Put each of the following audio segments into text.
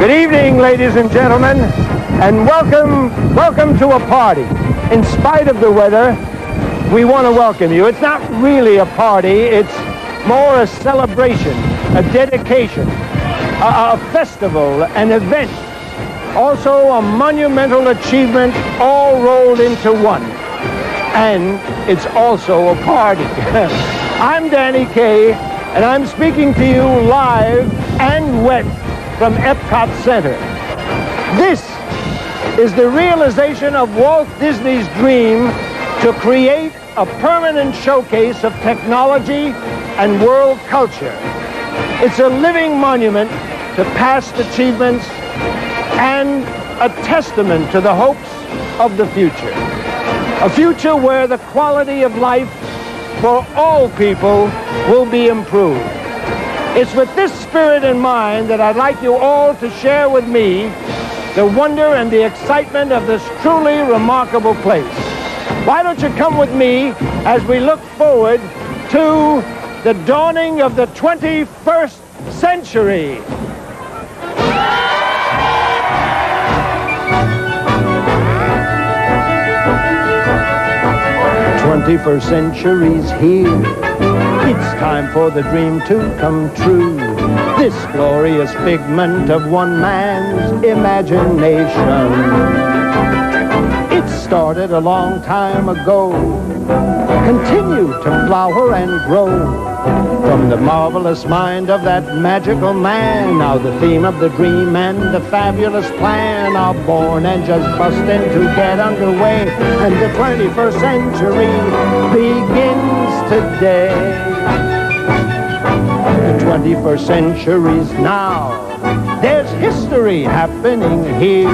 Good evening, ladies and gentlemen, and welcome to a party. In spite of the weather, we want to welcome you. It's not really a party, it's more a celebration, a dedication, a festival, an event, also a monumental achievement, all rolled into one. And it's also a party. I'm Danny Kaye, and I'm speaking to you live and wet from EPCOT Center. This is the realization of Walt Disney's dream to create a permanent showcase of technology and world culture. It's a living monument to past achievements and a testament to the hopes of the future. A future where the quality of life for all people will be improved. It's with this spirit in mind that I'd like you all to share with me the wonder and the excitement of this truly remarkable place. Why don't you come with me as we look forward to the dawning of the 21st century. 21st century's here. It's time for the dream to come true. This glorious figment of one man's imagination. It started a long time ago, continued to flower and grow. From the marvelous mind of that magical man, now the theme of the dream and the fabulous plan are born and just busting to get underway. And the 21st century begins today. The 21st century's now. There's history happening here.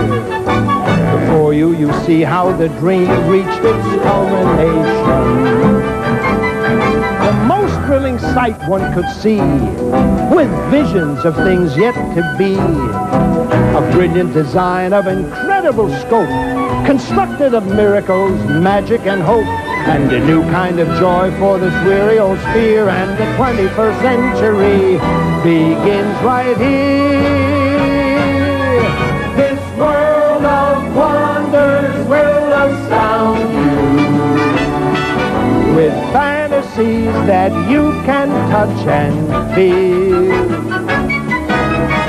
Before you, you see how the dream reached its culmination. The most thrilling sight one could see, with visions of things yet to be. A brilliant design of incredible scope, constructed of miracles, magic, and hope. And a new kind of joy for this weary old sphere. And the 21st century begins right here. This world of wonders will astound you with fantasies that you can touch and feel.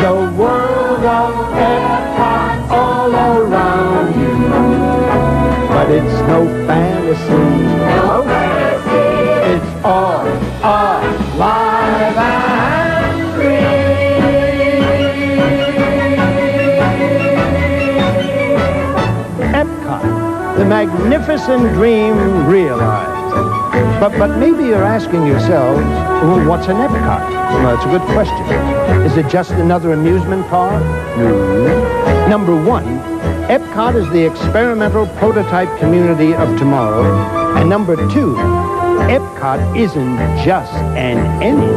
The world of EPCOT all around you, but it's no fantasy. No fantasy. It's all alive and real. EPCOT, the magnificent dream realized. But maybe you're asking yourselves, well, what's an EPCOT? Well, that's a good question. Is it just another amusement park? No. Number one, EPCOT is the experimental prototype community of tomorrow. And number two, EPCOT isn't just an anything.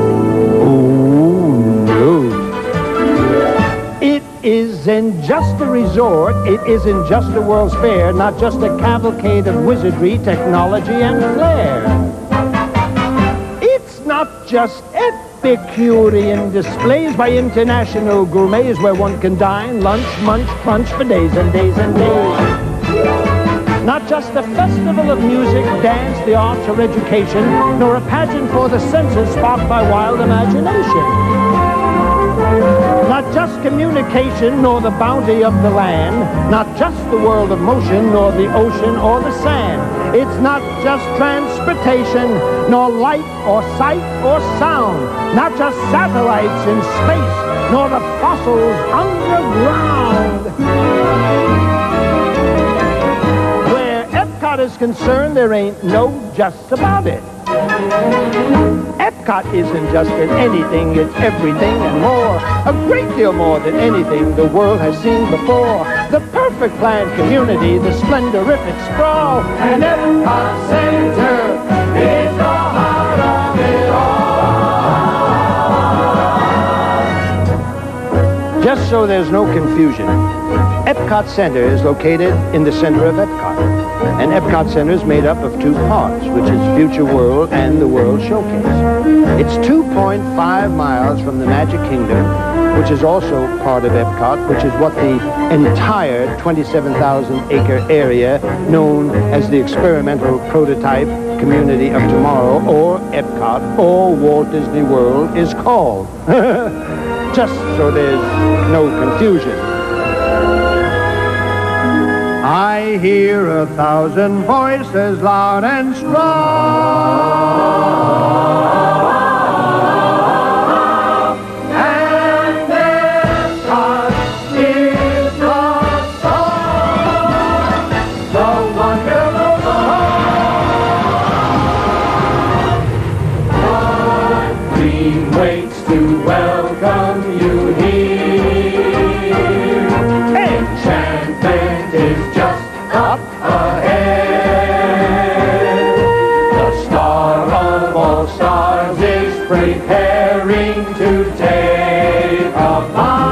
Oh, no. It isn't just a resort. It isn't just a World's Fair, not just a cavalcade of wizardry, technology, and flair. It's not just Epicurean displays by international gourmets where one can dine, lunch, munch, crunch for days and days and days. Not just a festival of music, dance, the arts, or education, nor a pageant for the senses sparked by wild imagination. Not just communication, nor the bounty of the land, not just the world of motion, nor the ocean or the sand. It's not just transportation, nor light or sight or sound, not just satellites in space, nor the fossils underground. Where EPCOT is concerned, there ain't no just about it. EPCOT isn't just an anything, it's everything and more. A great deal more than anything the world has seen before. The perfect planned community, the splendorific sprawl. And EPCOT Center is the heart of it all. Just so there's no confusion, EPCOT Center is located in the center of EPCOT. And EPCOT Center is made up of two parts, which is Future World and the World Showcase. It's 2.5 miles from the Magic Kingdom which is also part of EPCOT, which is what the entire 27,000-acre area known as the Experimental Prototype Community of Tomorrow, or EPCOT, or Walt Disney World, is called. Just so there's no confusion. I hear 1,000 voices loud and strong, and EPCOT is the song, the wonderful song. One dream waits to welcome you here. Enchantment is just up ahead. The star of all stars is preparing to take a bow.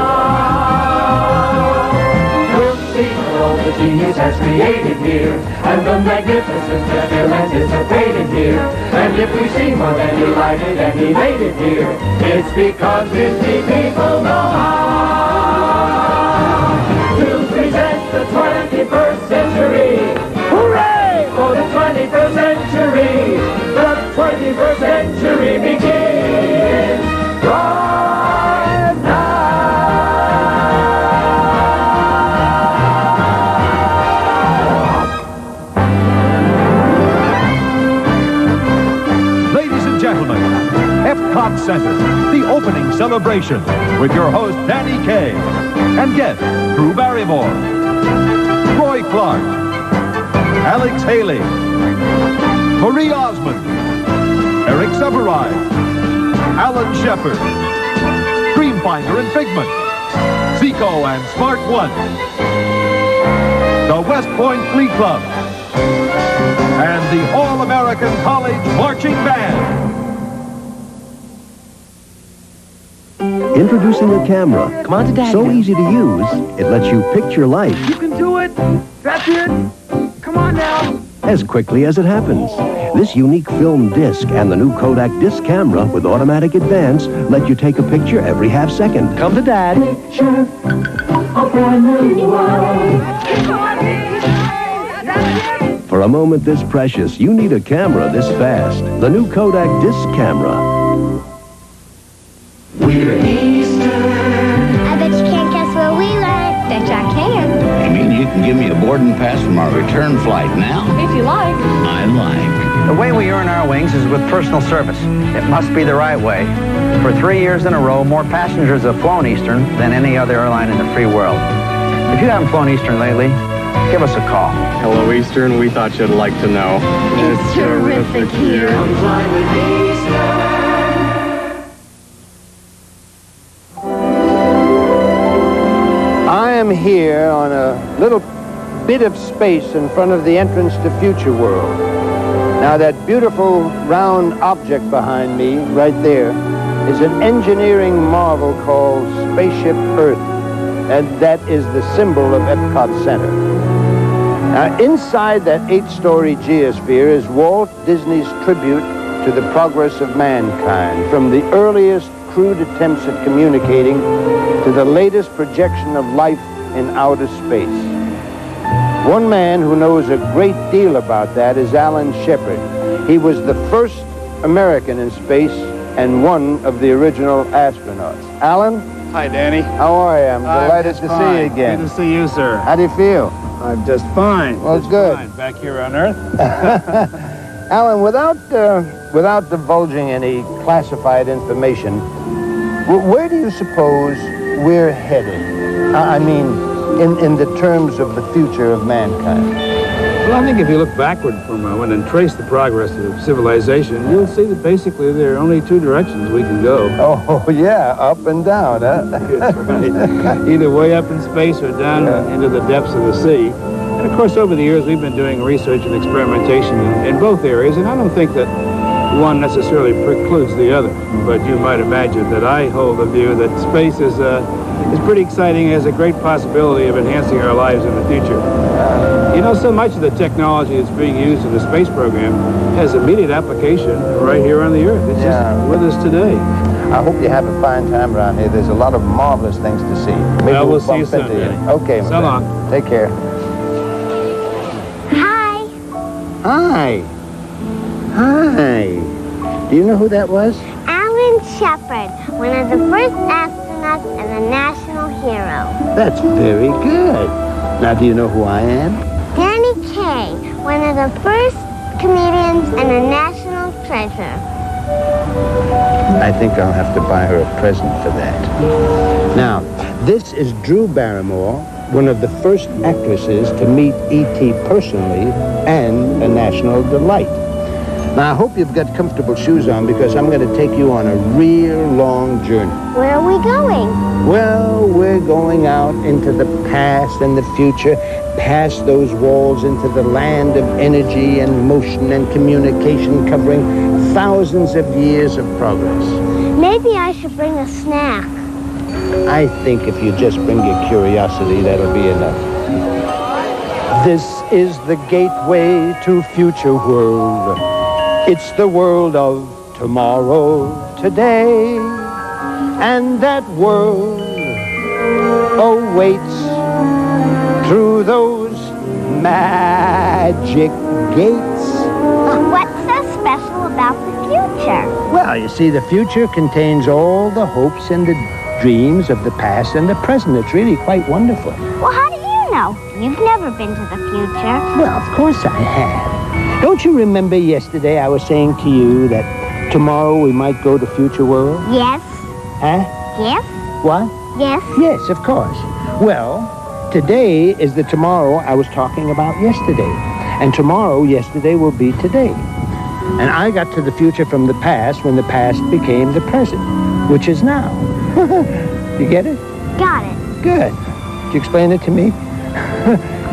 We'll see all the genius has created here, and the magnificence that they're anticipated here. And if we seem more than delighted and elated here, it's because Disney people know how to present the 21st century. Hooray for the 21st century! The 21st century begins right now. Ladies and gentlemen, EPCOT Center, the opening celebration, with your host, Kaye, and guests, Drew Barrymore, Roy Clark, Alex Haley, Marie Osmond, Eric Severeid, Alan Shephard, Dreamfinder and Figment, Zico and Smart One, the West Point Glee Club, and the All-American College Marching Band. Introducing a camera. Come on to Daddy. So easy to use, it lets you picture life You can do it. That's it. Come on now. as quickly as it happens. This unique film disc and the new Kodak disc camera with automatic advance let you take a picture every half second. Come to Dad. For a moment this precious, you need a camera this fast. The new Kodak disc camera. We're Eastern. I bet you can't guess where we went. Bet you I can. You mean you can give me a boarding pass from our return flight now? If you like. I like. The way we earn our wings is with personal service. It must be the right way. For 3 years in a row, more passengers have flown Eastern than any other airline in the free world. If you haven't flown Eastern lately, give us a call. Hello, Eastern. We thought you'd like to know. It's terrific here. Fly with Eastern. I am here on a little bit of space in front of the entrance to Future World. Now that beautiful round object behind me, right there, is an engineering marvel called Spaceship Earth, and that is the symbol of EPCOT Center. Now inside that 8-story geosphere is Walt Disney's tribute to the progress of mankind, from the earliest crude attempts at communicating to the latest projection of life in outer space. One man who knows a great deal about that is Alan Shephard. He was the first American in space and one of the original astronauts. Alan? Hi, Danny. How are you? I'm delighted to see you again. Good to see you, sir. How do you feel? I'm just fine. Well, Just good. fine. Back here on Earth. Alan, without divulging any classified information, where do you suppose we're headed? I mean, in the terms of the future of mankind. Well, I think if you look backward for a moment and trace the progress of civilization, you'll see that basically there are only 2 directions we can go. Oh, yeah, up and down, huh? That's right. Either way up in space or down into the depths of the sea. And of course, over the years, we've been doing research and experimentation in both areas, and I don't think that one necessarily precludes the other. But you might imagine that I hold the view that space is pretty exciting, has a great possibility of enhancing our lives in the future. You know, so much of the technology that's being used in the space program has immediate application right here on the Earth. It's just with us today. I hope you have a fine time around here. There's a lot of marvelous things to see. Maybe Well, we'll see you bump soon, into you. Danny. Okay, my So friend. long. Take care. Hi. Hi. Hi. Do you know who that was? Alan Shephard, one of the first astronauts and a national hero. That's very good. Now, do you know who I am? Danny Kaye, one of the first comedians and a national treasure. I think I'll have to buy her a present for that. Now, this is Drew Barrymore, one of the first actresses to meet E.T. personally and a national delight. Now, I hope you've got comfortable shoes on because I'm going to take you on a real long journey. Where are we going? Well, we're going out into the past and the future, past those walls into the land of energy and motion and communication covering thousands of years of progress. Maybe I should bring a snack. I think if you just bring your curiosity, that'll be enough. This is the gateway to future world. It's the world of tomorrow, today. And that world awaits through those magic gates. What's so special about the future? Well, you see, the future contains all the hopes and the dreams of the past and the present. It's really quite wonderful. Well, how do you know? You've never been to the future. Well, of course I have. Don't you remember yesterday I was saying to you that tomorrow we might go to Future World? Yes. Huh? Yes. What? Yes. Yes, of course. Well, today is the tomorrow I was talking about yesterday. And tomorrow, yesterday, will be today. And I got to the future from the past when the past became the present, which is now. You get it? Got it. Good. Did you explain it to me?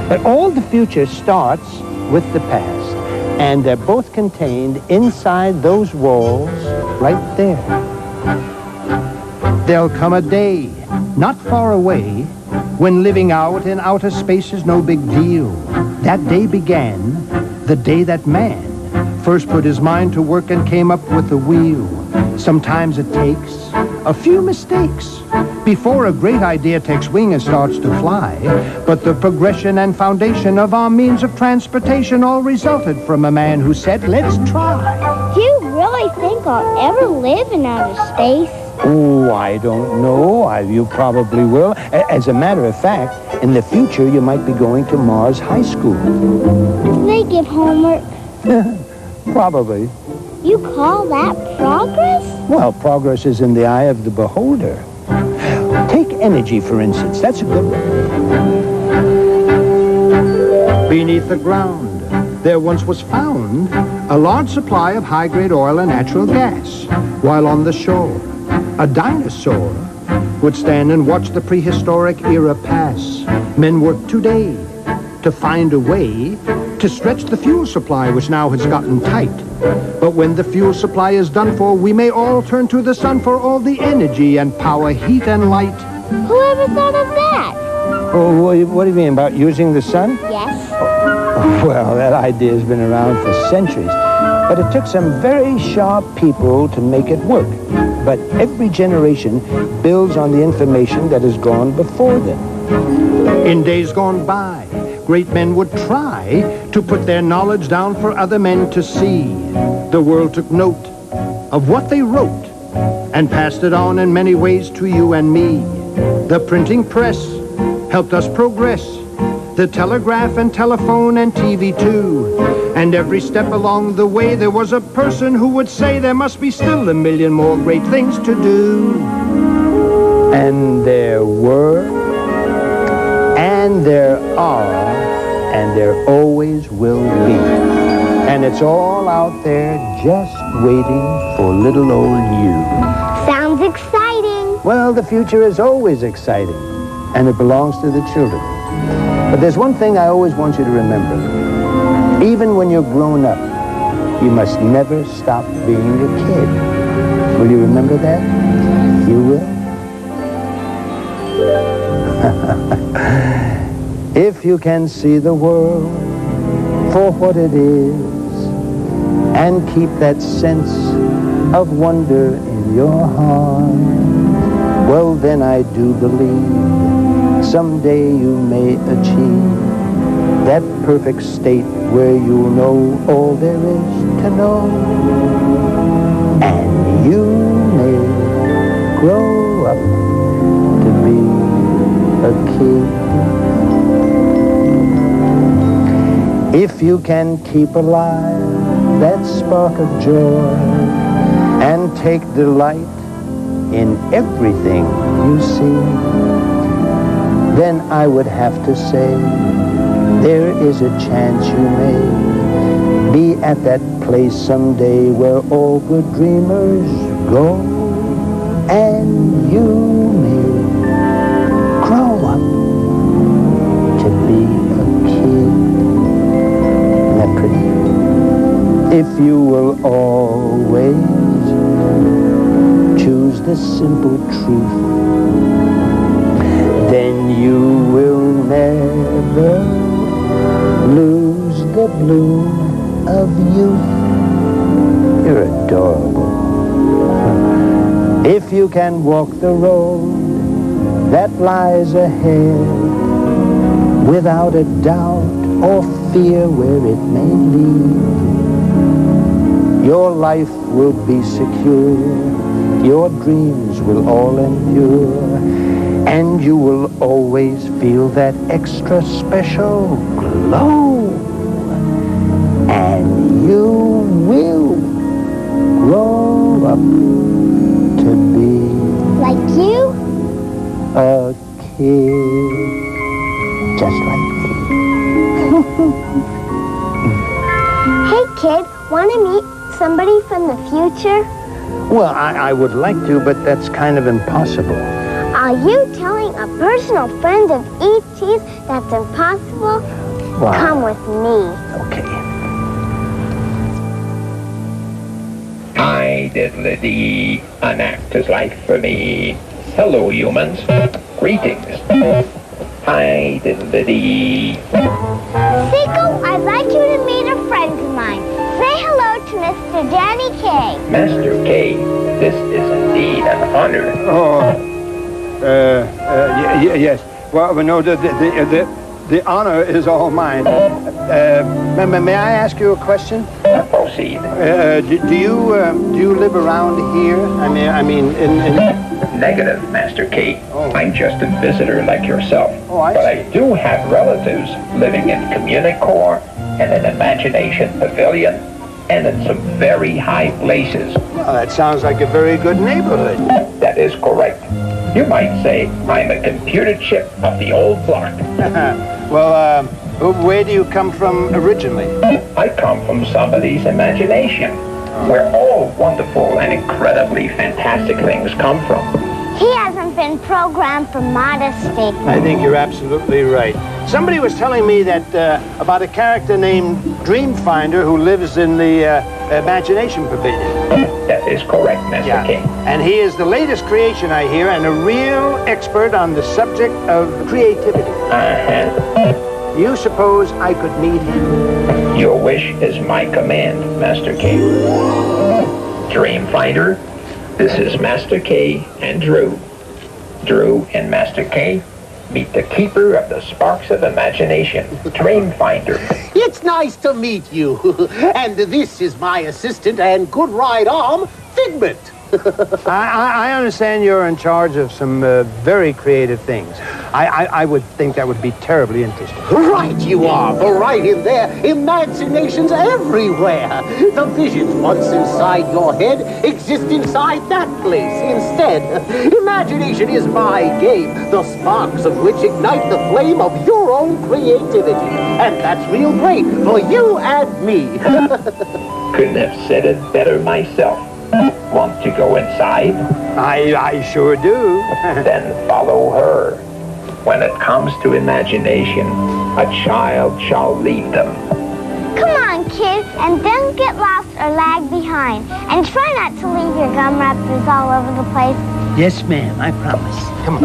But all the future starts with the past. And they're both contained inside those walls right there. There'll come a day, not far away, when living out in outer space is no big deal. That day began the day that man first put his mind to work and came up with the wheel. Sometimes it takes a few mistakes before a great idea takes wing and starts to fly. But the progression and foundation of our means of transportation all resulted from a man who said, let's try. Do you really think I'll ever live in outer space? Oh, I don't know. You probably will. As a matter of fact, in the future, you might be going to Mars High School. Do they give homework? Probably. You call that progress? Well, progress is in the eye of the beholder. Take energy, for instance. That's a good one. Beneath the ground, there once was found a large supply of high-grade oil and natural gas, while on the shore, a dinosaur would stand and watch the prehistoric era pass. Men work today to find a way to stretch the fuel supply, which now has gotten tight. But when the fuel supply is done for, we may all turn to the sun for all the energy and power, heat and light. Whoever thought of that? Oh, what do you mean, about using the sun? Yes. Well, that idea has been around for centuries. But it took some very sharp people to make it work. But every generation builds on the information that has gone before them. In days gone by, great men would try to put their knowledge down for other men to see. The world took note of what they wrote and passed it on in many ways to you and me. The printing press helped us progress. The telegraph and telephone and TV too. And every step along the way there was a person who would say there must be still a million more great things to do. And there were, and there are, and there always will be. And it's all out there just waiting for little old you. Sounds exciting. Well, the future is always exciting, and it belongs to the children. But there's one thing I always want you to remember. Even when you're grown up, you must never stop being a kid. Will you remember that? You will? If you can see the world for what it is and keep that sense of wonder in your heart, well then I do believe someday you may achieve that perfect state where you'll know all there is to know, and you may grow up to be a kid. If you can keep alive that spark of joy and take delight in everything you see, then I would have to say there is a chance you may be at that place someday where all good dreamers go, and you may grow up to be a kid. Isn't that pretty? If you will always choose the simple truth, then you will never lose the bloom of youth. You're adorable. If you can walk the road that lies ahead without a doubt or fear where it may lead, your life will be secure, your dreams will all endure, and you will always feel that extra special glow. And you will grow up to be Like you? a kid, just like me. Hey, kid, want to meet somebody from the future? Well, I would like to, but that's kind of impossible. Are you telling a personal friend of E.T.'s that's impossible? Wow. Come with me. Okay. I diddly-dee, an actor's life for me. Hello, humans. Greetings. I diddly-dee. Seiko, I'd like you to meet a friend of mine. Say hello to Mr. Danny Kaye. Master Kaye, this is indeed an honor. Oh, yes. Well, no, the honor is all mine. May I ask you a question? Proceed. Do you live around here? I mean, in... Negative, Master Kaye. Oh. I'm just a visitor like yourself. Oh, I but see. I do have relatives living in Communicore and an Imagination Pavilion and in some very high places. Well, that sounds like a very good neighborhood. That is correct. You might say I'm a computer chip of the old block. Well, where do you come from originally? I come from somebody's imagination, where all wonderful and incredibly fantastic things come from. He hasn't been programmed for modesty. I think you're absolutely right. Somebody was telling me that about a character named Dreamfinder who lives in the Imagination Pavilion. That is correct, Master Kaye. And he is the latest creation, I hear, and a real expert on the subject of creativity. Uh-huh. You suppose I could meet him? Your wish is my command, Master Kaye. Dreamfinder, this is Master Kaye and Drew. Drew and Master Kaye, meet the keeper of the sparks of imagination, Dreamfinder. It's nice to meet you. And this is my assistant and good right arm, Figment. I understand you're in charge of some very creative things. I would think that would be terribly interesting. Right you are, for right in there, imagination's everywhere. The visions once inside your head exist inside that place instead. Imagination is my game, the sparks of which ignite the flame of your own creativity. And that's real great for you and me. Couldn't have said it better myself. Want to go inside? I sure do. Then follow her. When it comes to imagination, a child shall lead them. Come on, kid, and don't get lost or lag behind. And try not to leave your gum wrappers all over the place. Yes, ma'am, I promise. Come on.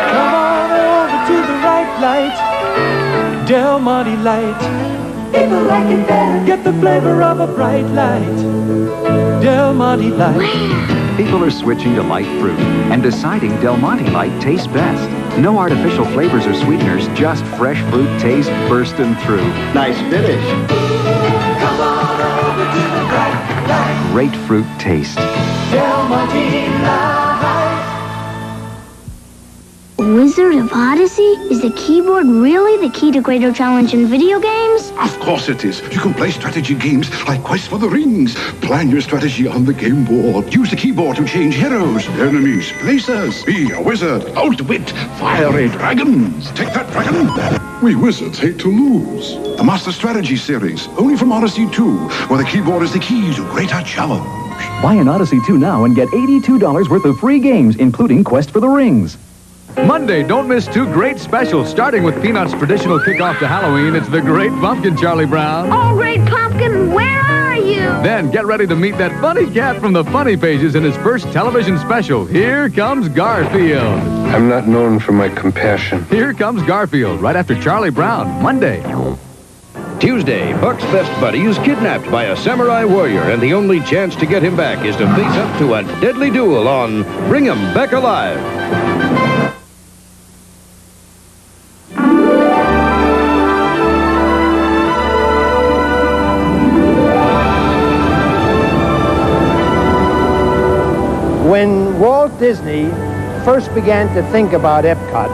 Come on over to the right light. Monte light. People like it better. Get the flavor of a bright light. Del Monte light. People are switching to light fruit and deciding Del Monte Light tastes best. No artificial flavors or sweeteners, just fresh fruit taste bursting through. Nice finish. Come on over to the bright light. Great fruit taste. Del Monte light. Wizard of Odyssey? Is the keyboard really the key to greater challenge in video games? Of course it is. You can play strategy games like Quest for the Rings. Plan your strategy on the game board. Use the keyboard to change heroes, enemies, places. Be a wizard. Outwit fiery dragons. Take that, dragon. We wizards hate to lose. The Master Strategy series, only from Odyssey 2, where the keyboard is the key to greater challenge. Buy an Odyssey 2 now and get $82 worth of free games, including Quest for the Rings. Monday, don't miss two great specials. Starting with Peanuts' traditional kickoff to Halloween, it's The Great Pumpkin, Charlie Brown. Oh, Great Pumpkin, where are you? Then get ready to meet that funny cat from the Funny Pages in his first television special. Here comes Garfield. I'm not known for my compassion. Here comes Garfield, right after Charlie Brown, Monday. Tuesday, Buck's best buddy is kidnapped by a samurai warrior, and the only chance to get him back is to face up to a deadly duel on Bring 'Em Back Alive. When Walt Disney first began to think about EPCOT,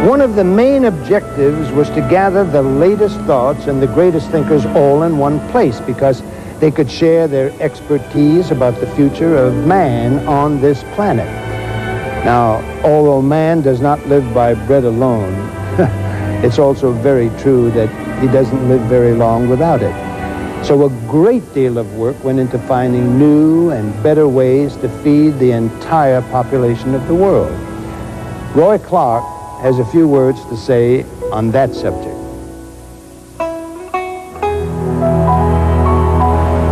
one of the main objectives was to gather the latest thoughts and the greatest thinkers all in one place, because they could share their expertise about the future of man on this planet. Now, although man does not live by bread alone, it's also very true that he doesn't live very long without it. So a great deal of work went into finding new and better ways to feed the entire population of the world. Roy Clark has a few words to say on that subject.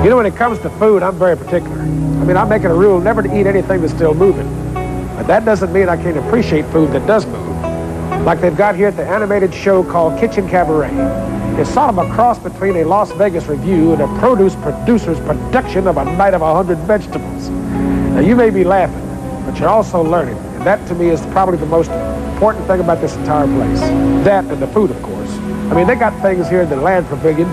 You know, when it comes to food, I'm very particular. I mean, I'm making a rule never to eat anything that's still moving. But that doesn't mean I can't appreciate food that does move. Like they've got here at the animated show called Kitchen Cabaret. It's sort of a cross between a Las Vegas review and a produce producer's production of A Night of 100 Vegetables. Now, you may be laughing, but you're also learning. And that, to me, is probably the most important thing about this entire place. That and the food, of course. I mean, they got things here in the land pavilion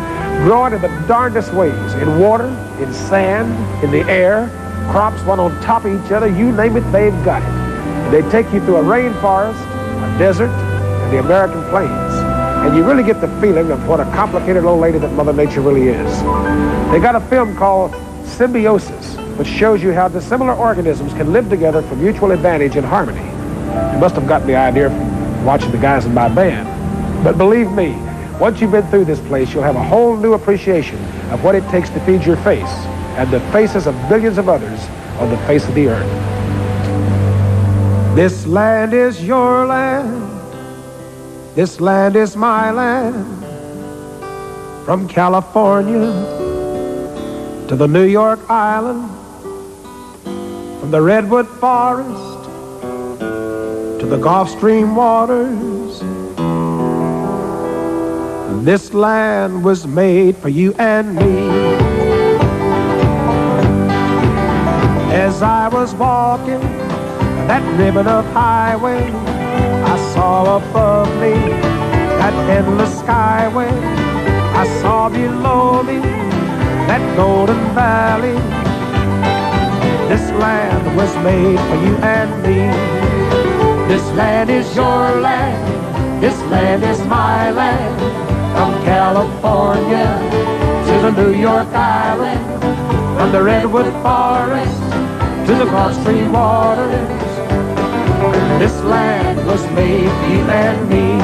growing in the darndest ways. In water, in sand, in the air, crops one on top of each other, you name it, they've got it. And they take you through a rainforest, a desert, and the American plains. And you really get the feeling of what a complicated old lady that Mother Nature really is. They got a film called Symbiosis, which shows you how dissimilar organisms can live together for mutual advantage and harmony. You must have gotten the idea from watching the guys in my band. But believe me, once you've been through this place, you'll have a whole new appreciation of what it takes to feed your face and the faces of billions of others on the face of the earth. This land is your land. This land is my land. From California to the New York Island, from the Redwood Forest to the Gulf Stream waters. This land was made for you and me. As I was walking that ribbon of highway, I saw above me that endless skyway. I saw below me that golden valley. This land was made for you and me. This land is your land. This land is my land. From California to the New York Island, from the Redwood Forest to the Gulf Stream waters. This land was made for you and me.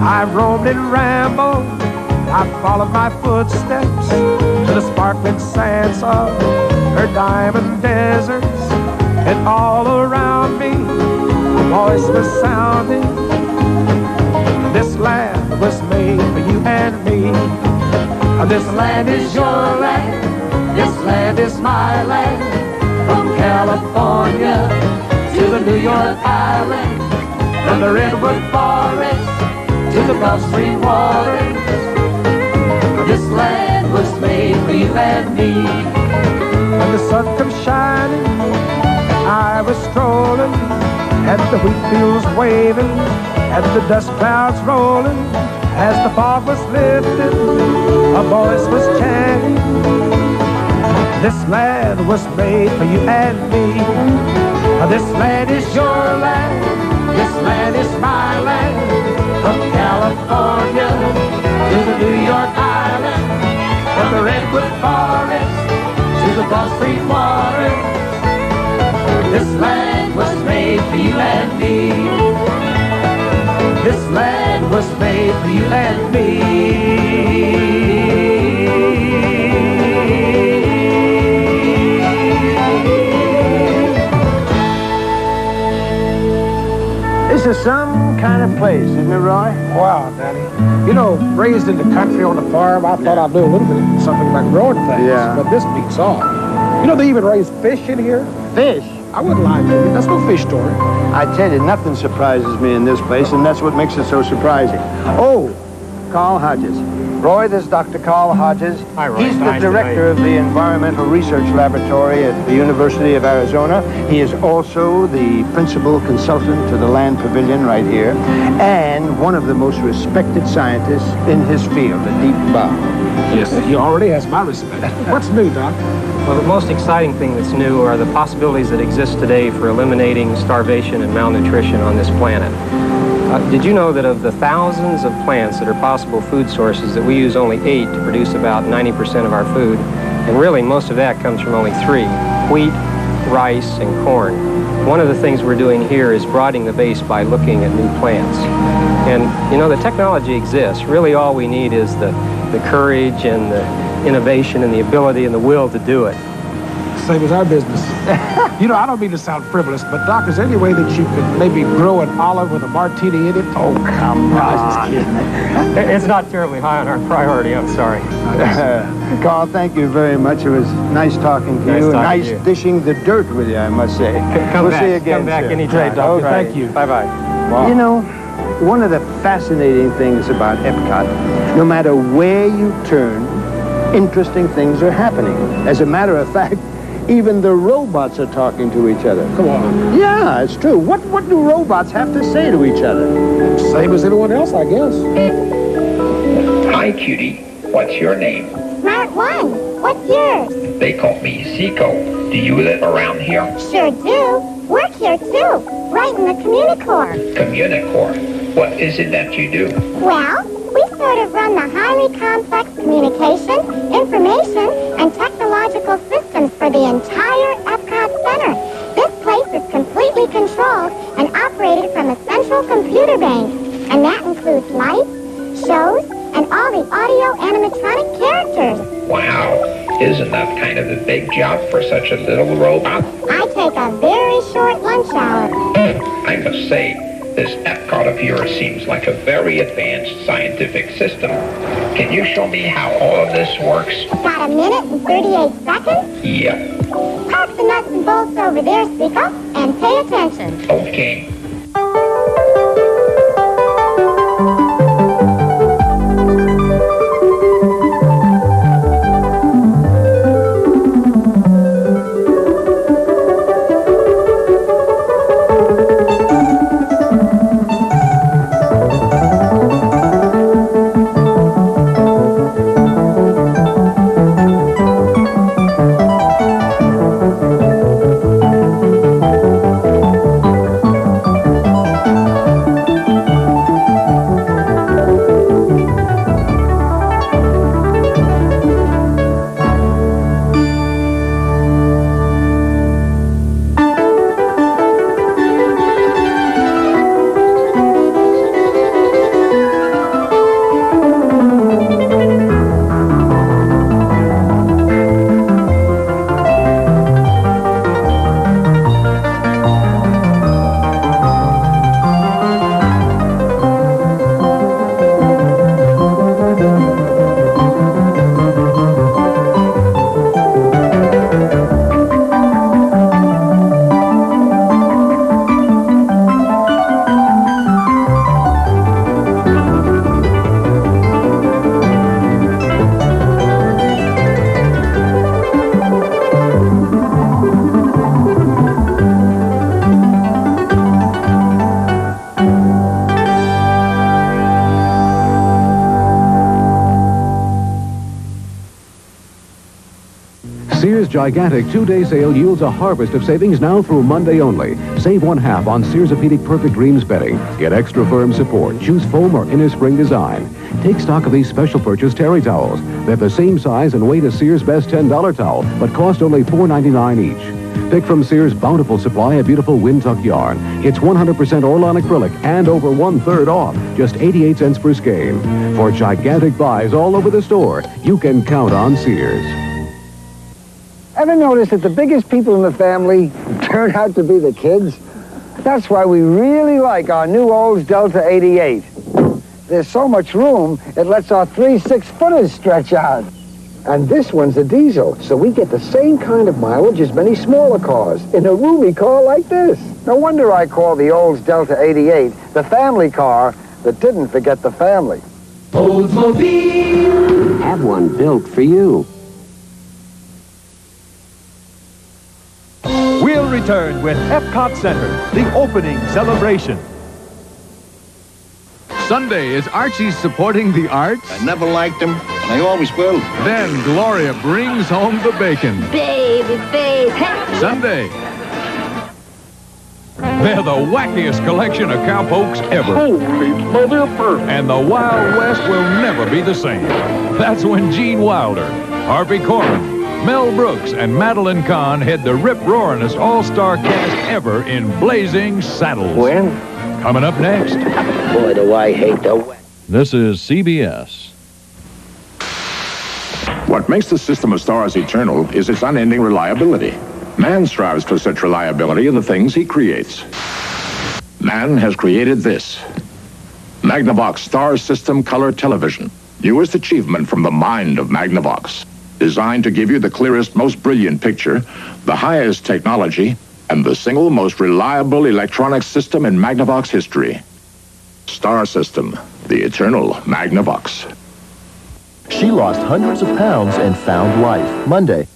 I roamed and rambled, I followed my footsteps to the sparkling sands of her diamond deserts. And all around me, a voice was sounding. This land was made for you and me. This land is your land. This land is my land. From California to the New York Island, from the Redwood Forest to the Gulf Stream waters. This land was made for you and me. When the sun comes shining, I was strolling, and the wheat fields waving, and the dust clouds rolling. As the fog was lifted, a voice was chanting, this land was made for you and me. This land is your land, this land is my land. From California to the New York Island, from the Redwood Forest to the Gulf Stream waters. This land was made for you and me. This land was made for you and me. This is some kind of place, isn't it, Roy? Wow, Daddy. You know, raised in the country on the farm, I thought I'd do a little bit of something like growing things. Yeah. But this beats all. You know, they even raise fish in here. Fish? I wouldn't lie to you. That's no fish story. I tell you, nothing surprises me in this place, and that's what makes it so surprising. Oh, Carl Hodges. Roy, this is Dr. Carl Hodges. Hi, Roy. He's the Nice to director of the Environmental Research Laboratory at the University of Arizona. He is also the principal consultant to the Land Pavilion right here, and one of the most respected scientists in his field, the deep bow. Yes, he already has my respect. What's new, Doc? Well, the most exciting thing that's new are the possibilities that exist today for eliminating starvation and malnutrition on this planet. Did you know that of the thousands of plants that are possible food sources, that we use only 8 to produce about 90% of our food? And really, most of that comes from only 3, wheat, rice, and corn. One of the things we're doing here is broadening the base by looking at new plants. And, you know, the technology exists. Really, all we need is the courage and the innovation and the ability and the will to do it. Same as our business. You know, I don't mean to sound frivolous, but Doc, is there any way that you could maybe grow an olive with a martini in it? Oh, come on. I was just kidding. It's not terribly high on our priority, I'm sorry. Carl, thank you very much. It was nice talking to you. Nice dishing the dirt with you, I must say. Come we'll back. see you again. Come back soon. anytime. Great, Doctor. Okay. Thank you. Bye-bye. Wow. You know, one of the fascinating things about EPCOT, no matter where you turn, interesting things are happening. As a matter of fact, even the robots are talking to each other. Come on. Yeah, it's true. What do robots have to say to each other? Same as everyone else, I guess. Hi, cutie. What's your name? Smart one. What's yours? They call me Zico. Do you live around here? Sure do. Work here, too. Right in the Communicore. Communicore. What is it that you do? Well, we sort of run the highly complex communication, information, and technological systems for the entire EPCOT Center. This place is completely controlled and operated from a central computer bank. And that includes lights, shows, and all the audio animatronic characters. Wow. Isn't that kind of a big job for such a little robot? I take a very short lunch hour. I must say, this EPCOT of yours seems like a very advanced scientific system. Can you show me how all of this works? Got a minute and 38 seconds? Yep. Park the nuts and bolts over there, Zico, and pay attention. Okay. Sears' gigantic 2-day sale yields a harvest of savings now through Monday only. Save 1/2 on Sears Orthopedic Perfect Dreams bedding. Get extra firm support. Choose foam or innerspring design. Take stock of these special purchase terry towels. They're the same size and weight as Sears' best $10 towel, but cost only $4.99 each. Pick from Sears' bountiful supply of beautiful Windtuck yarn. It's 100% Orlon acrylic and over 1/3 off, just 88 cents per skein. For gigantic buys all over the store, you can count on Sears. Ever notice that the biggest people in the family turn out to be the kids? That's why we really like our new Olds Delta 88. There's so much room, it lets our 3 6-footers stretch out. And this one's a diesel, so we get the same kind of mileage as many smaller cars in a roomy car like this. No wonder I call the Olds Delta 88 the family car that didn't forget the family. Oldsmobile. Have one built for you. We'll return with EPCOT Center, the opening celebration. Sunday, is Archie supporting the arts? I never liked him, and I always will. Then Gloria brings home the bacon. Baby, baby. Sunday. They're the wackiest collection of cowpokes ever. Holy mother! And the Wild West will never be the same. That's when Gene Wilder, Harvey Korman, Mel Brooks, and Madeline Kahn head the rip-roaringest all-star cast ever in Blazing Saddles. When? Coming up next. Boy, do I hate the wet. This is CBS. What makes the system of stars eternal is its unending reliability. Man strives for such reliability in the things he creates. Man has created this. Magnavox Star System Color Television. Newest achievement from the mind of Magnavox. Designed to give you the clearest, most brilliant picture, the highest technology, and the single most reliable electronic system in Magnavox history. Star System, the eternal Magnavox. She lost hundreds of pounds and found life. Monday.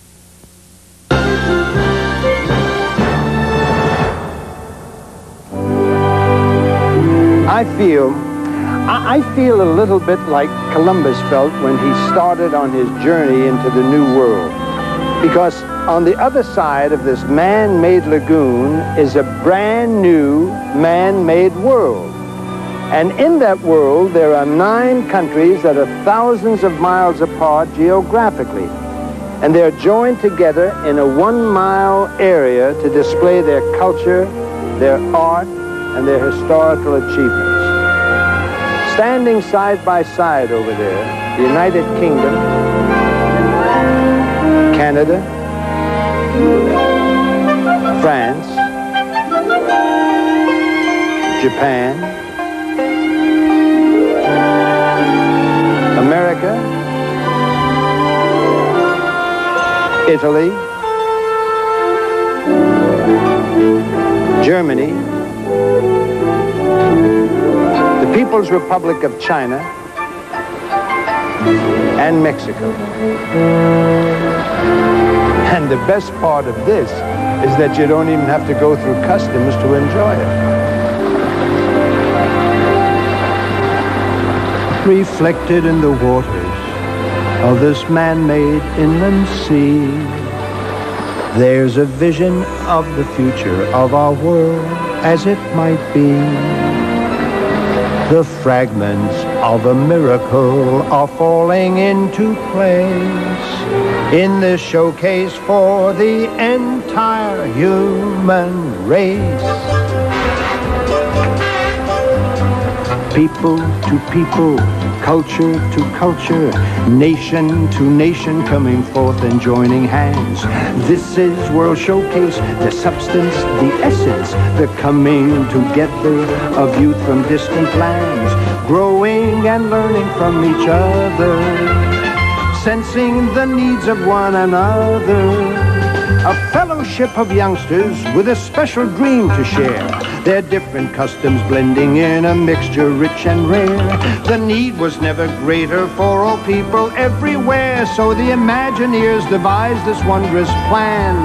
I feel a little bit like Columbus felt when he started on his journey into the New World. Because on the other side of this man-made lagoon is a brand new man-made world. And in that world, there are 9 countries that are thousands of miles apart geographically. And they're joined together in a 1-mile area to display their culture, their art, and their historical achievements. Standing side by side over there, the United Kingdom, Canada, France, Japan, America, Italy, Germany, the People's Republic of China, and Mexico. And the best part of this is that you don't even have to go through customs to enjoy it. Reflected in the waters of this man-made inland sea, there's a vision of the future of our world as it might be. The fragments of a miracle are falling into place in this showcase for the entire human race. People to people, culture to culture, nation to nation coming forth and joining hands. This is World Showcase, the substance, the essence, the coming together of youth from distant lands, growing and learning from each other, sensing the needs of one another. A fellowship of youngsters with a special dream to share. Their different customs blending in a mixture rich and rare. The need was never greater for all people everywhere, so the Imagineers devised this wondrous plan,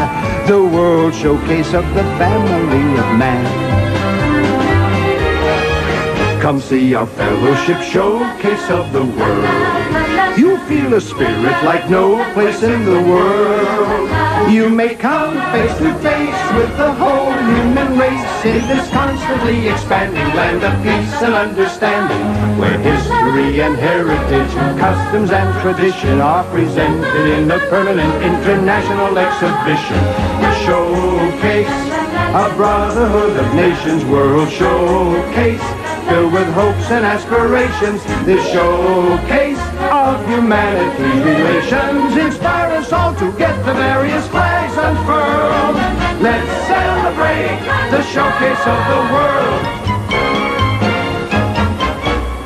the World Showcase of the family of man. Come see our fellowship showcase of the world. You'll feel a spirit like no place in the world. You may come face to face with the whole human race in this constantly expanding land of peace and understanding, where history and heritage, customs and tradition are presented in a permanent international exhibition. Showcase, a brotherhood of nations, world showcase, filled with hopes and aspirations. This showcase of humanity relations inspire us all to get the various flags unfurled. Let's celebrate the showcase of the world.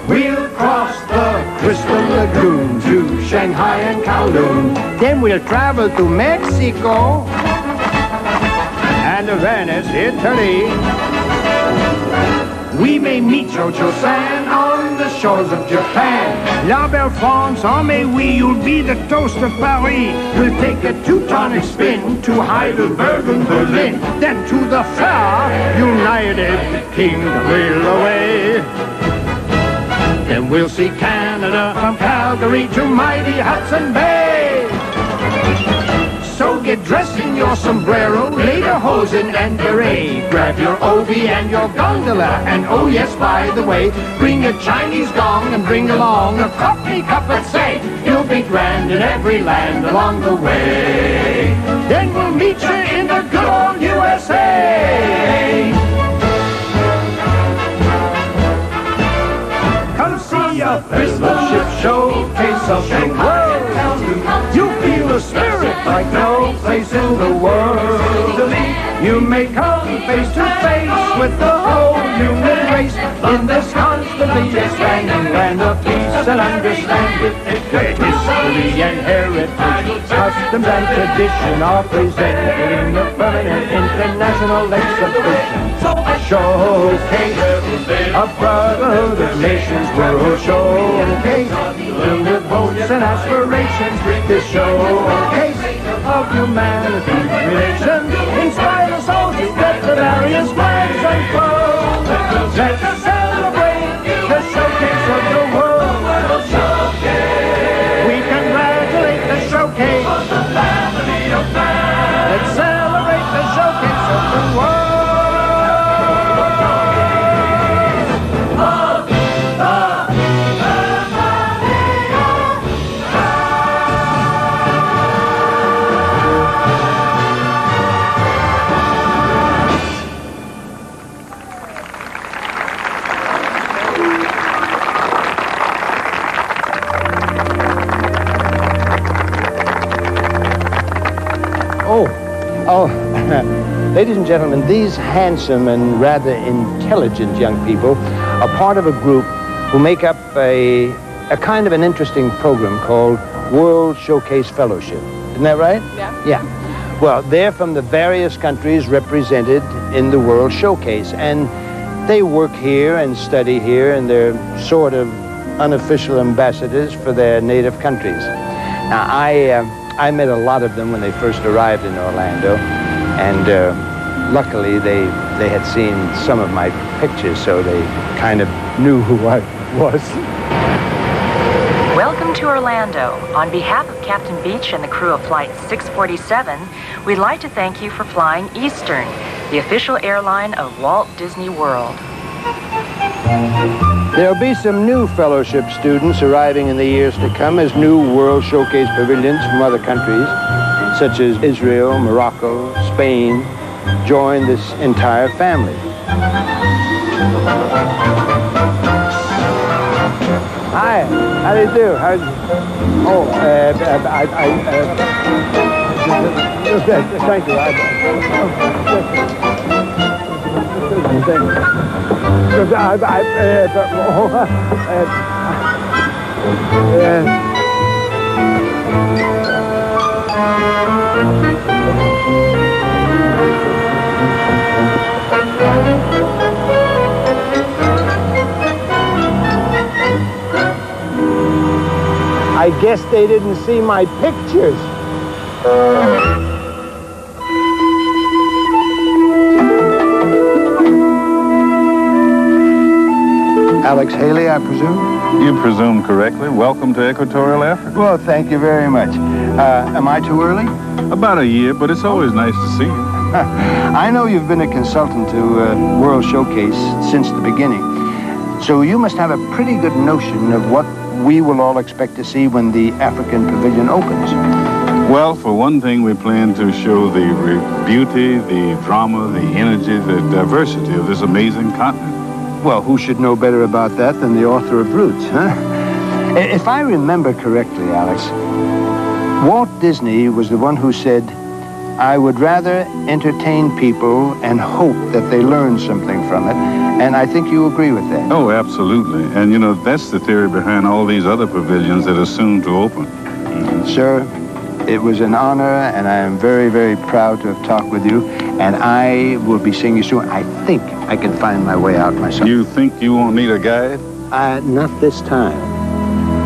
We'll cross the Crystal Lagoon to Shanghai and Kowloon. Then we'll travel to Mexico and to Venice, Italy. We may meet Cho-Cho-San on the shores of Japan. La Belle France, oh may we, you'll be the toast of Paris. We'll take a Teutonic spin to Heidelberg and Berlin. Then to the far United Kingdom we'll away. Then we'll see Canada from Calgary to mighty Hudson Bay. So get dressed in your sombrero, lederhosen and beret. Grab your obi and your gondola, and oh yes, by the way, bring a Chinese gong and bring along a coffee cup and say, you'll be grand in every land along the way. Then we'll meet you in the good old USA. Come see a fellowship showcase of the world. You feel a spirit like no place in the world. You may come face to face with the whole human race in this constantly expanding land of peace and understanding, where history and heritage, customs and tradition are presented in a permanent international exhibition. Showcase, a brotherhood of nations, world showcase, filled with hopes and aspirations. This showcase of humanity relations inspire us all to get the various flags unfurled. Let's celebrate the showcase of the world. We congratulate the showcase. Let's celebrate the showcase of the world. Ladies and gentlemen, these handsome and rather intelligent young people are part of a group who make up a kind of an interesting program called World Showcase Fellowship. Isn't that right? Yeah. Yeah. Well, they're from the various countries represented in the World Showcase, and they work here and study here, and they're sort of unofficial ambassadors for their native countries. Now, I met a lot of them when they first arrived in Orlando, and luckily they had seen some of my pictures, so they kind of knew who I was. Welcome to Orlando. On behalf of Captain Beach and the crew of Flight 647, we'd like to thank you for flying Eastern, the official airline of Walt Disney World. There'll be some new fellowship students arriving in the years to come as new World Showcase pavilions from other countries, such as Israel, Morocco, Spain, join this entire family. Hi, how do you do? Thank I guess they didn't see my pictures. Alex Haley, I presume? You presume correctly. Welcome to Equatorial Africa. Well, thank you very much. Am I too early? About a year, but it's always nice to see you. I know you've been a consultant to World Showcase since the beginning, so you must have a pretty good notion of what we will all expect to see when the African Pavilion opens. Well, for one thing, we plan to show the beauty, the drama, the energy, the diversity of this amazing continent. Well, who should know better about that than the author of Roots, huh? If I remember correctly, Alex, Walt Disney was the one who said, I would rather entertain people and hope that they learn something from it, and I think you agree with that. Oh, absolutely. And, you know, that's the theory behind all these other pavilions that are soon to open. Sir, it was an honor, and I am very, very proud to have talked with you, and I will be seeing you soon. I think I can find my way out myself. You think you won't need a guide? Not this time.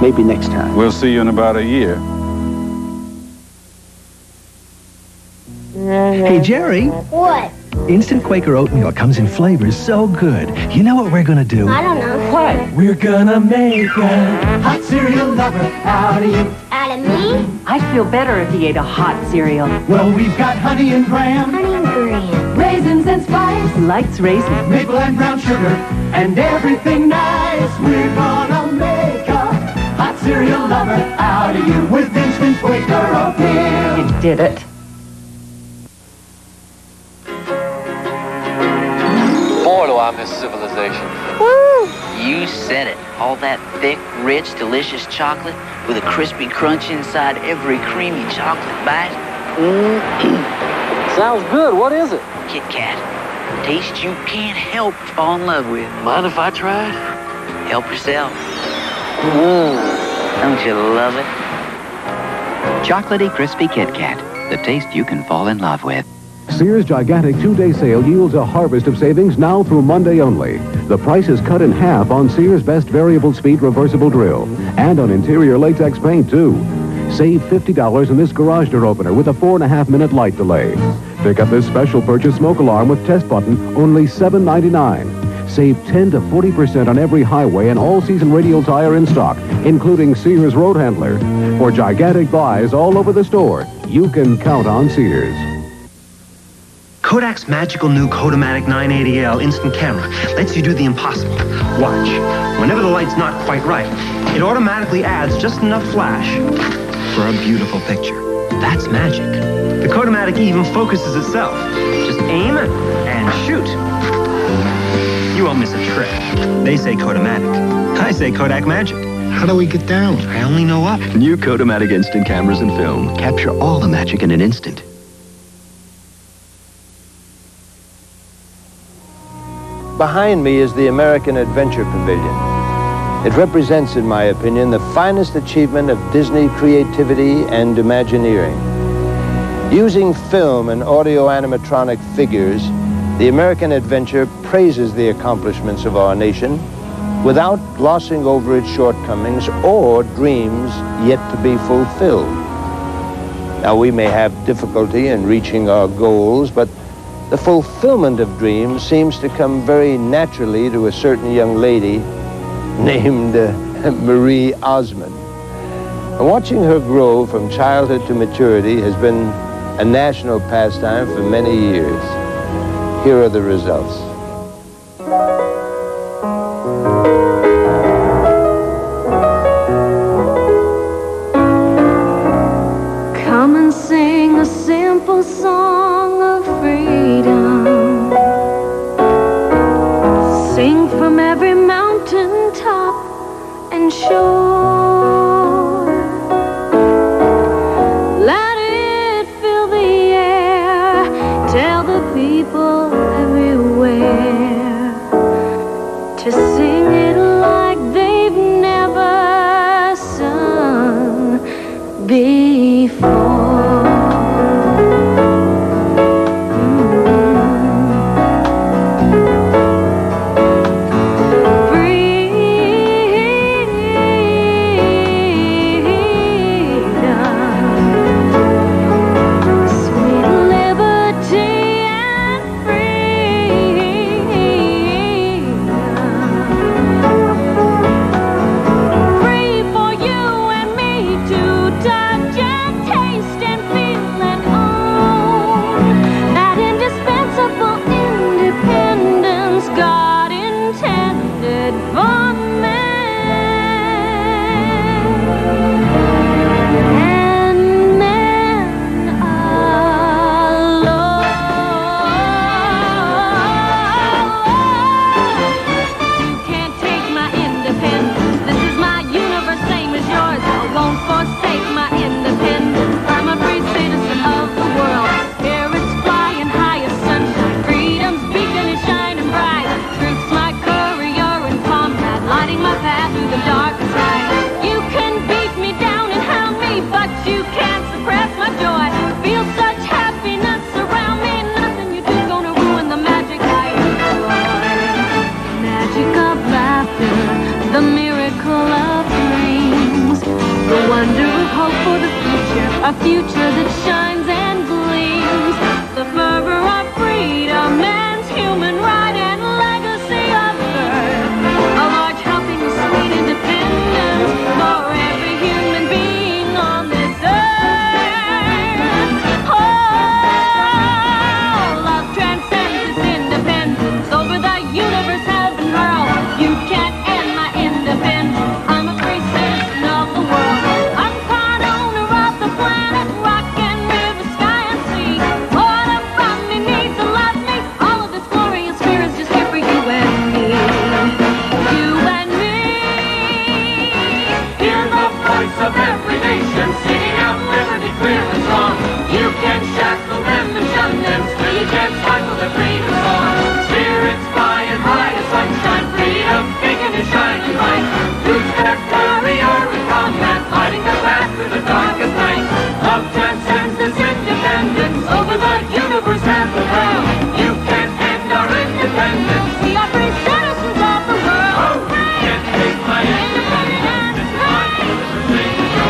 Maybe next time. We'll see you in about a year. Hey, Jerry. What? Instant Quaker oatmeal comes in flavors so good. You know what we're gonna do? I don't know. What? We're gonna make a hot cereal lover out of you. Out of me? I'd feel better if he ate a hot cereal. Well, we've got honey and graham, Honey and graham. raisins and spice, He likes raisins. maple and brown sugar, and everything nice. We're gonna make a hot cereal lover out of you with instant Quaker oatmeal. You did it. Boy, do I miss civilization. Woo! You said it. All that thick, rich, delicious chocolate with a crispy crunch inside every creamy chocolate bite. Sounds good. What is it? Kit Kat. Taste you can't help but fall in love with. Mind if I try it? Help yourself. Don't you love it? Chocolatey, crispy Kit Kat. The taste you can fall in love with. Sears' gigantic two-day sale yields a harvest of savings now through Monday only. The price is cut in half on Sears' best variable speed reversible drill and on interior latex paint, too. Save $50 in this garage door opener with a 4.5-minute light delay. Pick up this special purchase smoke alarm with test button, only $7.99. Save 10 to 40% on every highway and all-season radial tire in stock, including Sears Road Handler. For gigantic buys all over the store, you can count on Sears. Kodak's magical new Kodamatic 980L instant camera lets you do the impossible. Watch. Whenever the light's not quite right, it automatically adds just enough flash for a beautiful picture. That's magic. The Kodamatic even focuses itself. Just aim and shoot. You won't miss a trick. They say Kodamatic. I say Kodak Magic. How do we get down? I only know up. New Kodamatic instant cameras and film. Capture all the magic in an instant. Behind me is the American Adventure Pavilion. It represents, in my opinion, the finest achievement of Disney creativity and Imagineering. Using film and audio animatronic figures, the American Adventure praises the accomplishments of our nation without glossing over its shortcomings or dreams yet to be fulfilled. Now, we may have difficulty in reaching our goals, but the fulfillment of dreams seems to come very naturally to a certain young lady named Marie Osmond. And watching her grow from childhood to maturity has been a national pastime for many years. Here are the results. Come and sing a simple song of freedom. Sing from every mountain top and shore. Let it fill the air. Tell the people everywhere to sing it like they've never sung before. a future that shines and gleams. The fervor of freedom, man's human right and legacy of birth. A large helping of sweet independence for every human being on this earth. Oh, love transcends this independence over the universe has been hurled. You can't end my independence. I'm a free citizen of the world. I'm part owner of the planet, rock and river, sky and sea. All from me needs to love me. All of this glorious fear is just here for you and me. You and me. Hear the voice of every nation singing out liberty clear and strong. You can shackle them and shun them, still you can't stifle their freedom song. Spirits fly and high as sunshine, freedom beacon is shining light. Roots their courier and comrade, lighting the path through the darkest night. Love transcends this independence over the universe and the world. You can't end our independence. We are free citizens of the world. Oh, you can't take my independence. It's my liberation.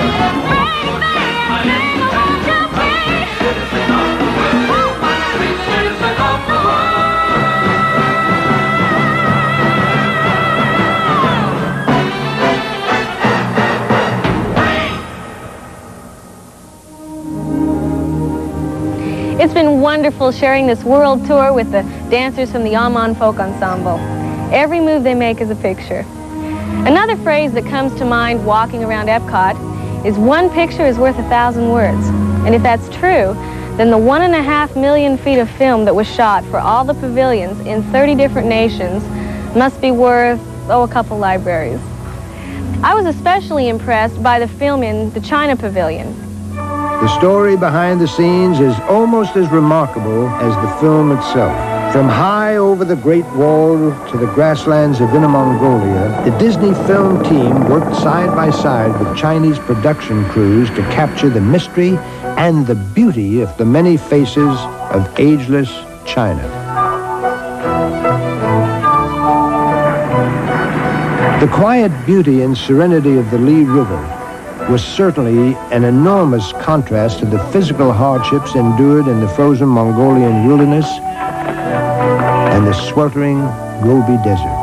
It's been wonderful sharing this world tour with the dancers from the Osmond Folk Ensemble. Every move they make is a picture. Another phrase that comes to mind walking around Epcot is one picture is worth 1,000 words. And if that's true, then the 1.5 million feet of film that was shot for all the pavilions in 30 different nations must be worth, a couple libraries. I was especially impressed by the film in the China Pavilion. The story behind the scenes is almost as remarkable as the film itself. From high over the Great Wall to the grasslands of Inner Mongolia, the Disney film team worked side by side with Chinese production crews to capture the mystery and the beauty of the many faces of ageless China. The quiet beauty and serenity of the Li River was certainly an enormous contrast to the physical hardships endured in the frozen Mongolian wilderness and the sweltering Gobi Desert.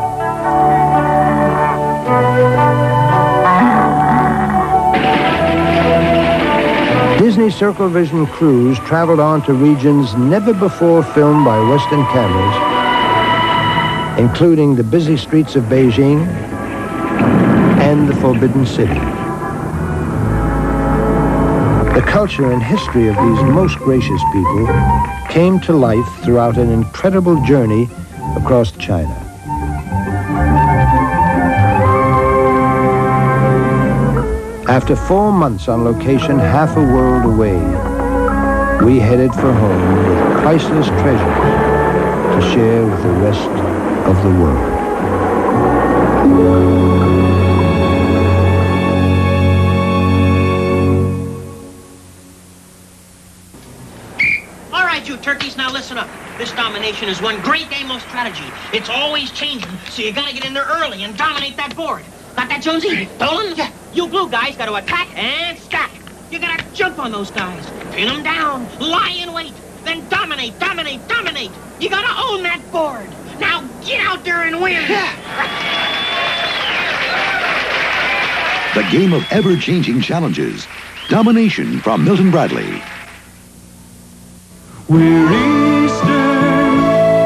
Disney Circle Vision crews traveled on to regions never before filmed by Western cameras, including the busy streets of Beijing and the Forbidden City. The culture and history of these most gracious people came to life throughout an incredible journey across China. After 4 months on location half a world away, we headed for home with priceless treasures to share with the rest of the world. You turkeys, now listen up. This domination is one great game of strategy. It's always changing, so you gotta get in there early and dominate that board. Got that, Jonesy? Dolan? Yeah. You blue guys gotta attack and stack. You gotta jump on those guys, pin them down, lie in wait, then dominate, dominate, dominate. You gotta own that board. Now get out there and win. Yeah. The game of ever-changing challenges. Domination from Milton Bradley. We're Eastern,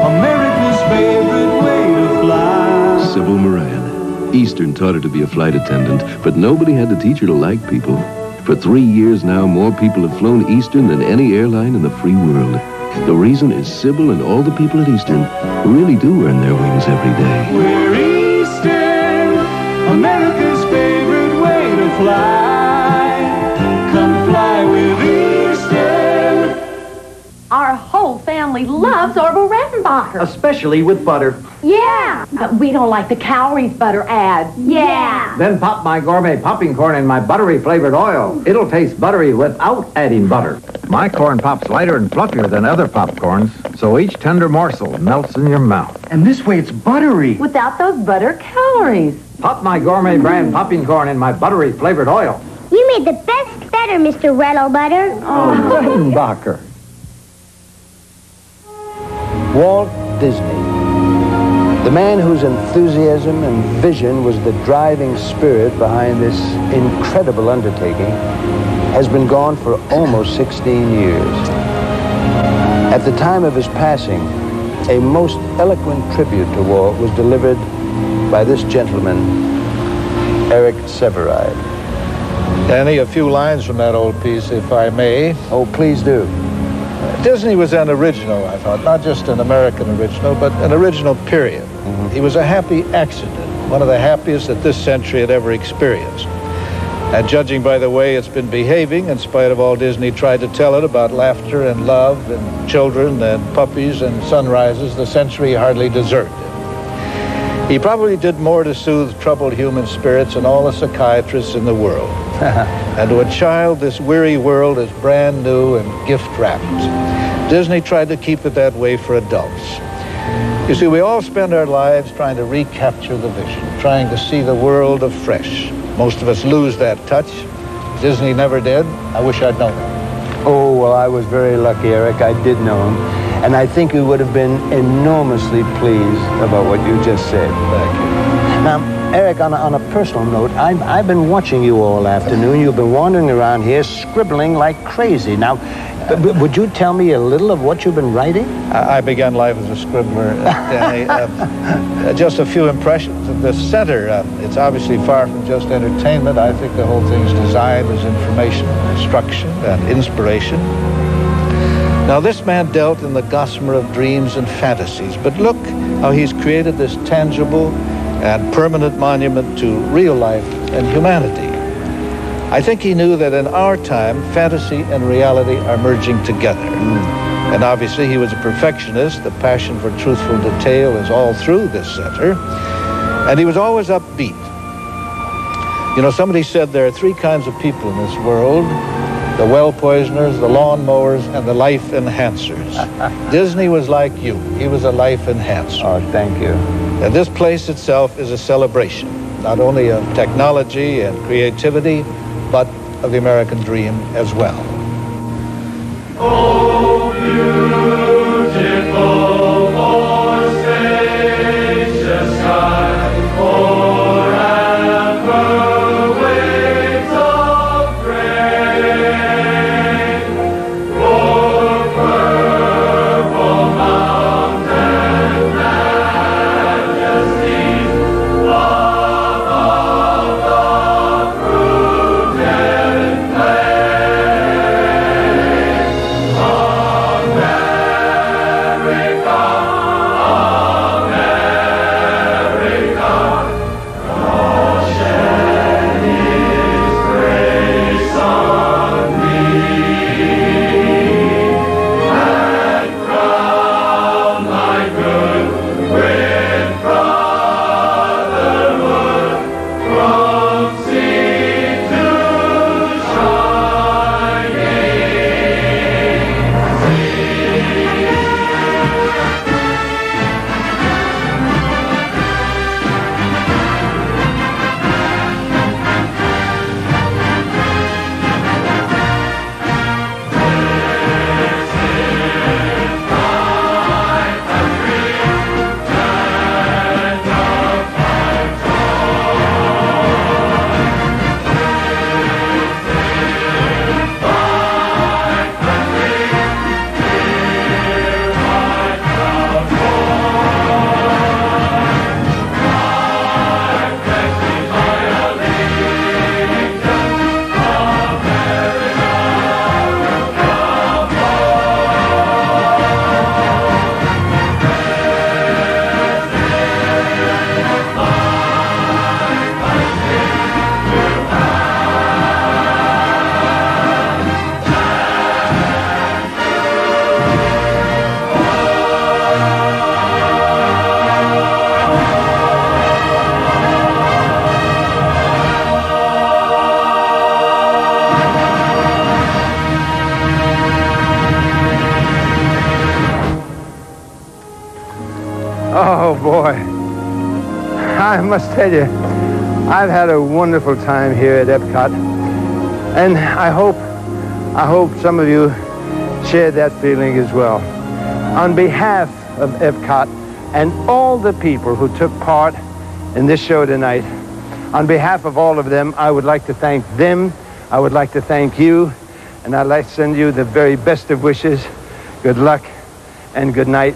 America's favorite way to fly. Sybil Moran. Eastern taught her to be a flight attendant, but nobody had to teach her to like people. For 3 years now, more people have flown Eastern than any airline in the free world. The reason is Sybil and all the people at Eastern really do earn their wings every day. We're Eastern, America's favorite way to fly. Come fly with Eastern. Our whole family loves Orville Redenbacher. Especially with butter. Yeah, but we don't like the calories butter adds. Yeah. Then pop my gourmet popping corn in my buttery flavored oil. It'll taste buttery without adding butter. My corn pops lighter and fluffier than other popcorns, so each tender morsel melts in your mouth. And this way it's buttery. Without those butter calories. Pop my gourmet brand popping corn in my buttery flavored oil. You made the best better, Mr. Rettelbutter. Rettenbacher. Walt Disney, the man whose enthusiasm and vision was the driving spirit behind this incredible undertaking, has been gone for almost 16 years. At the time of his passing, a most eloquent tribute to Walt was delivered by this gentleman, Eric Severeid. Danny, a few lines from that old piece, if I may. Oh, please do. Disney was an original, I thought, not just an American original, but an original period. He was a happy accident, one of the happiest that this century had ever experienced. And judging by the way it's been behaving, in spite of all Disney tried to tell it about laughter and love and children and puppies and sunrises, the century hardly deserved it. He probably did more to soothe troubled human spirits than all the psychiatrists in the world. And to a child, this weary world is brand new and gift-wrapped. Disney tried to keep it that way for adults. You see, we all spend our lives trying to recapture the vision, trying to see the world afresh. Most of us lose that touch. Disney never did. I wish I'd known him. Oh, well, I was very lucky, Eric. I did know him. And I think he would have been enormously pleased about what you just said. Thank you. Now, Eric, on a personal note, I've been watching you all afternoon. You've been wandering around here scribbling like crazy. Now, would you tell me a little of what you've been writing? I began life as a scribbler, Danny. Just a few impressions of the center. It's obviously far from just entertainment. I think the whole thing's designed as information, instruction, and inspiration. Now, this man dealt in the gossamer of dreams and fantasies, but look how he's created this tangible and permanent monument to real life and humanity. I think he knew that in our time, fantasy and reality are merging together. And obviously, he was a perfectionist. The passion for truthful detail is all through this center. And he was always upbeat. You know, somebody said there are three kinds of people in this world: the well poisoners, the lawn mowers, and the life enhancers. Disney was like you. He was a life enhancer. Oh, thank you. And this place itself is a celebration, not only of technology and creativity, but of the American dream as well. Oh, beautiful, oh, spacious sky, forever waves of grain, o'er purple mountain majesties, above the fruited plain. America, America, God shed His grace on me, and crown my good with brotherhood, from sea to Oh, boy. I must tell you, I've had a wonderful time here at EPCOT. And I hope some of you share that feeling as well. On behalf of EPCOT and all the people who took part in this show tonight, on behalf of all of them, I would like to thank them. I would like to thank you, and I'd like to send you the very best of wishes. Good luck and good night,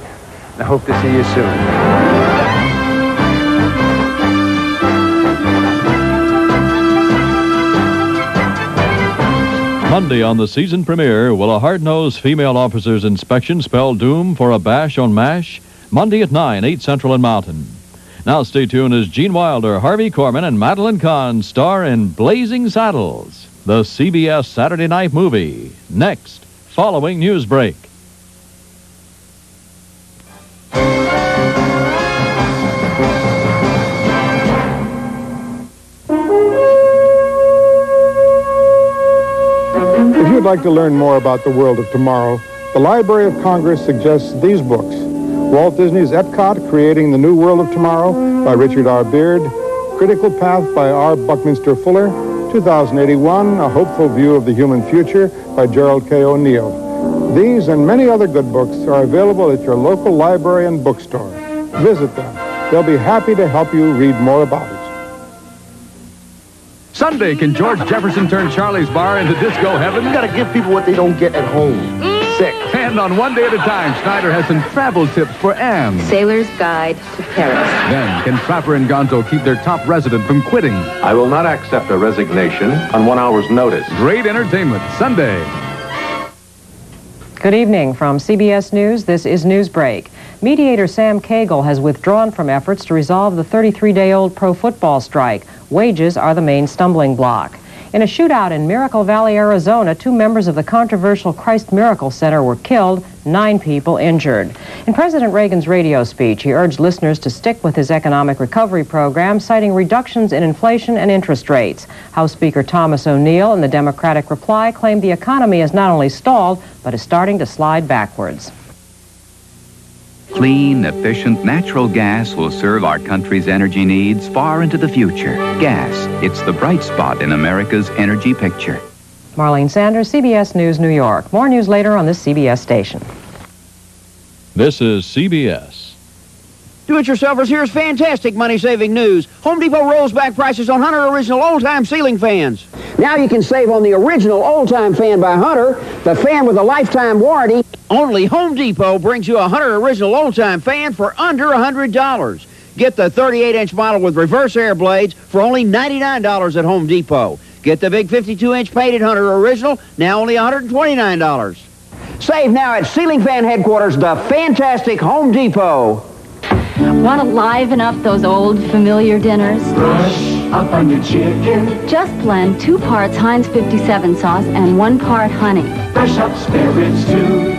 and I hope to see you soon. Monday on the season premiere, will a hard-nosed female officer's inspection spell doom for a bash on MASH? Monday at 9, 8 Central and Mountain. Now stay tuned as Gene Wilder, Harvey Korman, and Madeline Kahn star in Blazing Saddles, the CBS Saturday night movie. Next, following Newsbreak. If you'd like to learn more about the world of tomorrow, the Library of Congress suggests these books. Walt Disney's Epcot, Creating the New World of Tomorrow by Richard R. Beard, Critical Path by R. Buckminster Fuller, 2081, A Hopeful View of the Human Future by Gerald K. O'Neill. These and many other good books are available at your local library and bookstore. Visit them. They'll be happy to help you read more about it. Sunday, can George Jefferson turn Charlie's Bar into disco heaven? You gotta give people what they don't get at home. Sick. And on One Day at a Time, Schneider has some travel tips for Anne. Sailor's Guide to Paris. Then, can Trapper and Gonzo keep their top resident from quitting? I will not accept a resignation on 1 hour's notice. Great entertainment, Sunday. Good evening from CBS News. This is Newsbreak. Mediator Sam Cagle has withdrawn from efforts to resolve the 33-day-old pro football strike. Wages are the main stumbling block. In a shootout in Miracle Valley, Arizona, 2 members of the controversial Christ Miracle Center were killed, 9 people injured. In President Reagan's radio speech, he urged listeners to stick with his economic recovery program, citing reductions in inflation and interest rates. House Speaker Thomas O'Neill, in the Democratic reply, claimed the economy has not only stalled, but is starting to slide backwards. Clean, efficient, natural gas will serve our country's energy needs far into the future. Gas, it's the bright spot in America's energy picture. Marlene Sanders, CBS News, New York. More news later on this CBS station. This is CBS. Do-it-yourselfers, here's fantastic money-saving news. Home Depot rolls back prices on Hunter Original old-time ceiling fans. Now you can save on the original old-time fan by Hunter, the fan with a lifetime warranty. Only Home Depot brings you a Hunter Original old-time fan for under $100. Get the 38-inch model with reverse air blades for only $99 at Home Depot. Get the big 52-inch painted Hunter Original, now only $129. Save now at Ceiling Fan Headquarters, the fantastic Home Depot. Want to liven up those old familiar dinners? Brush up on your chicken. Just blend 2 parts Heinz 57 sauce and 1 part honey. Brush up spare ribs too.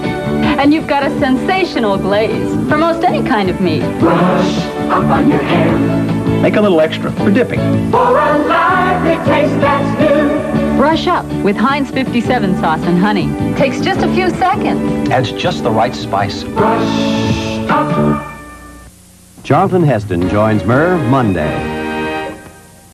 And you've got a sensational glaze for most any kind of meat. Brush up on your ham. Make a little extra for dipping. For a lively taste that's new. Brush up with Heinz 57 sauce and honey. Takes just a few seconds. Adds just the right spice. Brush up. Charlton Heston joins Merv Monday.